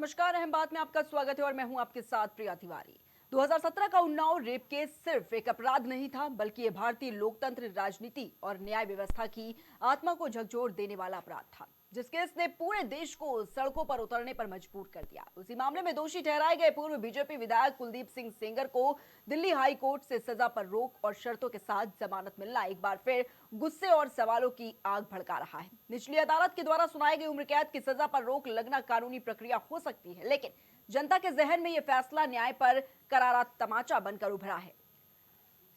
नमस्कार, अहम बात में आपका स्वागत है और मैं हूं आपके साथ प्रिया तिवारी। 2017 का उन्नाव रेप केस सिर्फ एक अपराध नहीं था, बल्कि ये भारतीय लोकतंत्र, राजनीति और न्याय व्यवस्था की आत्मा को झकझोर देने वाला अपराध था, जिस केस ने पूरे देश को सड़कों पर उतरने पर मजबूर कर दिया। उसी मामले में दोषी ठहराए गए पूर्व बीजेपी विधायक कुलदीप सिंह सेंगर को दिल्ली हाई कोर्ट से सजा पर रोक और शर्तों के साथ जमानत मिलना एक बार फिर गुस्से और सवालों की आग भड़का रहा है। निचली अदालत के द्वारा सुनाई गई उम्र कैद की सजा पर रोक लगना कानूनी प्रक्रिया हो सकती है, लेकिन जनता के जहन में यह फैसला न्याय पर करारा तमाचा बनकर उभरा है।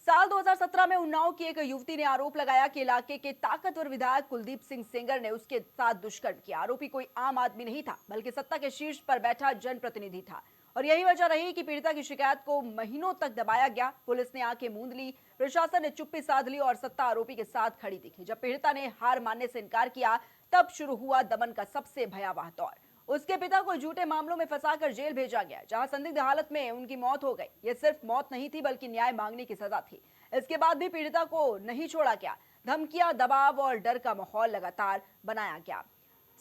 साल 2017 में उन्नाव की एक युवती ने आरोप लगाया कि इलाके के ताकतवर विधायक कुलदीप सिंह सेंगर ने उसके साथ दुष्कर्म किया। आरोपी कोई आम आदमी नहीं था, बल्कि सत्ता के शीर्ष पर बैठा जनप्रतिनिधि था और यही वजह रही कि पीड़िता की शिकायत को महीनों तक दबाया गया। पुलिस ने आंखें मूंद ली, प्रशासन ने चुप्पी साध ली और सत्ता आरोपी के साथ खड़ी दिखी। जब पीड़िता ने हार मानने से इनकार किया, तब शुरू हुआ दमन का सबसे भयावह दौर। उसके पिता को झूठे मामलों में फंसाकर जेल भेजा गया, जहां संदिग्ध हालत में उनकी मौत हो गई। ये सिर्फ मौत नहीं थी, बल्कि न्याय मांगने की सजा थी। इसके बाद भी पीड़िता को नहीं छोड़ा गया। धमकियां, दबाव और डर का माहौल लगातार बनाया गया।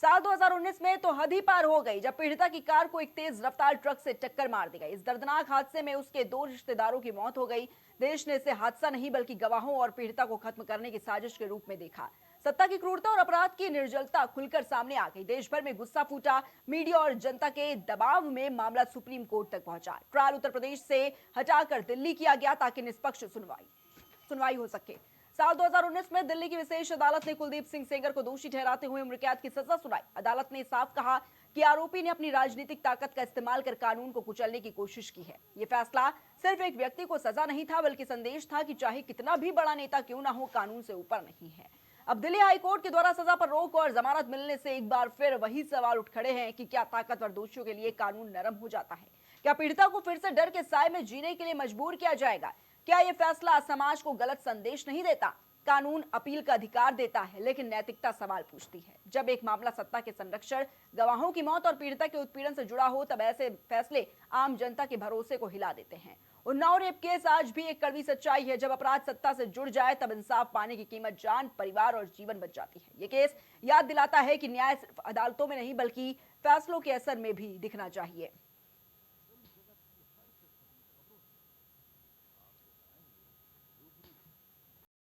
साल 2019 में तो हद ही पार हो गई, जब पीड़िता की कार को एक तेज रफ्तार ट्रक से टक्कर मार दी गई। इस दर्दनाक हादसे में उसके 2 रिश्तेदारों की मौत हो गई। देश ने इसे हादसा नहीं, बल्कि गवाहों और पीड़िता को खत्म करने की साजिश के रूप में देखा। सत्ता की क्रूरता और अपराध की निर्जलता खुलकर सामने आ गई। देश भर में गुस्सा फूटा। मीडिया और जनता के दबाव में मामला सुप्रीम कोर्ट तक पहुंचा। ट्रायल उत्तर प्रदेश से हटाकर दिल्ली किया गया, ताकि निष्पक्ष सुनवाई हो सके। साल 2019 में दिल्ली की विशेष अदालत ने कुलदीप सिंह सेंगर को दोषी ठहराते हुए उम्र कैद की सजा सुनाई। अदालत ने साफ कहा कि आरोपी ने अपनी राजनीतिक ताकत का इस्तेमाल कर कानून को कुचलने की कोशिश की है। यह फैसला सिर्फ एक व्यक्ति को सजा नहीं था, बल्कि संदेश था कि चाहे कितना भी बड़ा नेता क्यों ना हो, कानून से ऊपर नहीं है। अब दिल्ली हाईकोर्ट के द्वारा सजा पर रोक और जमानत मिलने से एक बार फिर वही सवाल उठ खड़े हैं कि क्या ताकतवर दोषियों के लिए कानून नरम हो जाता है? क्या पीड़िता को फिर से डर के साए में जीने के लिए मजबूर किया जाएगा? क्या यह फैसला समाज को गलत संदेश नहीं देता? कानून अपील का अधिकार देता है, लेकिन नैतिकता सवाल पूछती है। जब एक मामला सत्ता के संरक्षण, गवाहों की मौत और पीड़िता के उत्पीड़न से जुड़ा हो, तब ऐसे फैसले आम जनता के भरोसे को हिला देते हैं। उन्नाव रेप केस आज भी एक कड़वी सच्चाई है। जब अपराध सत्ता से जुड़ जाए, तब इंसाफ पाने की कीमत जान, परिवार और जीवन बच जाती है। ये केस याद दिलाता है कि न्याय सिर्फ अदालतों में नहीं, बल्कि फैसलों के असर में भी दिखना चाहिए।